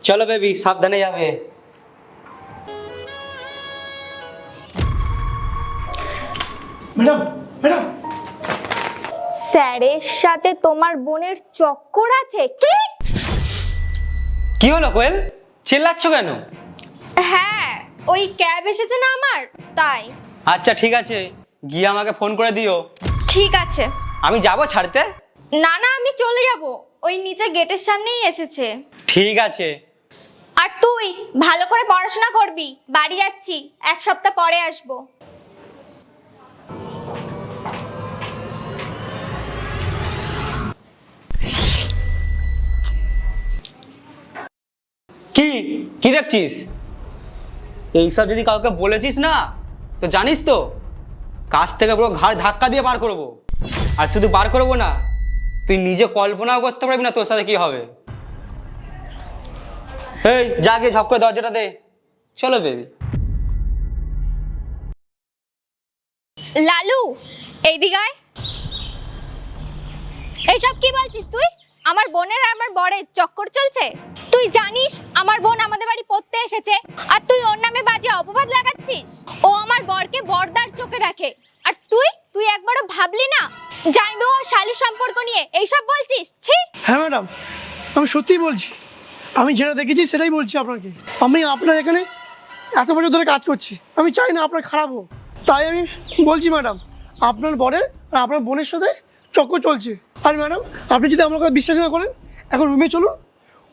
চলো বেবি, সাবধানে যাবে। ম্যাডাম ম্যাডাম, স্যারের সাথে তোমার বোনের চক্কর আছে? কি? কি হলো কোয়েল, চিল্লাচ্ছ কেন? হ্যাঁ, ওই ক্যাব এসেছে না আমার, তাই। আচ্ছা ঠিক আছে, গিয়ে আমাকে ফোন করে দিও। ঠিক আছে। আমি যাব ছাড়তে? না না, আমি চলে যাব, ওই নিচে গেটের সামনেই এসেছে। ঠিক আছে। আর তুই ভালো করে পড়াশোনা করবি, বাড়ি যাচ্ছি, 1 সপ্তাহ পরে আসবো। কি কি দেখছিস? এইসব যদি কাউকে বলেছিস না, তো জানিস তো কাছ থেকে পুরো ঘাড় ধাক্কা দিয়ে বার করবো। আর শুধু বার করবো না, তুই নিজে কল্পনাও করতে পারবি না তোর সাথে কি হবে। এই যা গিয়ে ঝপ করে দরজাটা দে। চলো বেবি। লালু, এইদিকে আয়। এইসব কি বলছিস তুই? আমার বোনের আর আমার বরের চক্কর চলছে। তুই জানিস আমার বোন আমাদের বাড়ি পড়তে এসেছে, আর তুই ওর নামে বাজে অপবাদ লাগাচ্ছিস। ও আমার বরকে বরদার চোখে রাখে, আর তুই একবারও ভাবলি না জানবি ও শালী সম্পর্ক নিয়ে এইসব বলছিস? ছি। হ্যাঁ ম্যাডাম, আমি সত্যিই বলছি। আমি যেটা দেখেছি সেটাই বলছি আপনাকে। আমি আপনার এখানে এত বছর ধরে কাজ করছি, আমি চাই না আপনার খারাপ হোক। তাই আমি বলছি ম্যাডাম, আপনার বরের আর আপনার বোনের সাথে চক্কর চলছে। আর ম্যাডাম, আপনি যদি আমার কথা বিশ্বাস না করেন, এখন রুমে চলুন,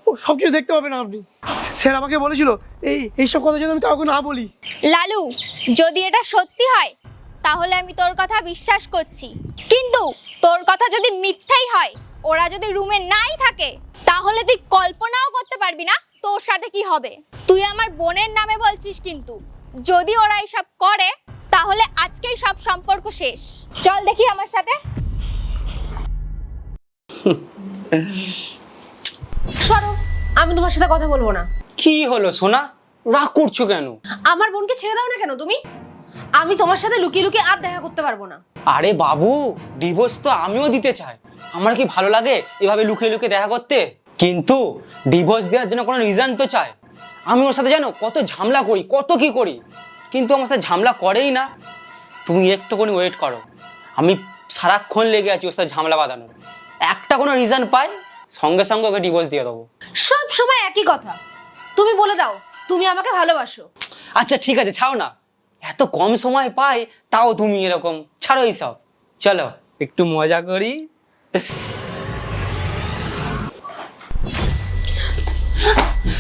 ও সব কিছু দেখতে পাবেন আপনি। স্যার আমাকে বলেছিল এইসব কথা যেন আমি কাউকে না বলি। লালু, যদি এটা সত্যি হয় তাহলে আমি তোর কথা বিশ্বাস করছি, কিন্তু তোর কথা যদি মিথ্যাই হয়, ওরা যদি রুমে নাই থাকে, তাহলে তুই কল্পনাও করতে পারবি না তোর সাথে কি হবে। তুই আমার বোনের নামে বলছিস, কিন্তু যদি ওরা এসব করে তাহলে আজকেই সব সম্পর্ক শেষ। চল দেখি আমার সাথে। সরো, আমি তোমার সাথে কথা বলবো না। কি হলো সোনা, রাগ করছো কেন? আমার বোনকে ছেড়ে দাও না কেন তুমি? আমি তোমার সাথে লুকিয়ে লুকিয়ে আর দেখা করতে পারবো না। আরে বাবু, ডিভোর্স তো আমিও দিতে চাই। আমার কি ভালো লাগে এভাবে লুকিয়ে লুকিয়ে দেখা করতে? কিন্তু ডিভোর্স দেওয়ার জন্য কোনো রিজন তো চাই। আমি ওর সাথে জানো কত ঝামেলা করি, কত কি করি, কিন্তু আমার সাথে ঝামেলা করেই না। তুমি একটুখানি ওয়েট করো, আমি সারাক্ষণ লেগে আছি ওর সাথে ঝামেলা বাঁধানোর। একটা কোনো রিজন পাই, সঙ্গে সঙ্গে ওকে ডিভোর্স দিয়ে দেবো। সব সময় একই কথা। তুমি বলে দাও তুমি আমাকে ভালোবাসো। আচ্ছা ঠিক আছে, ছাড়ো না। এত কম সময় পাই, তাও তুমি এরকম। ছাড়ো এইসব, চলো একটু মজা করি।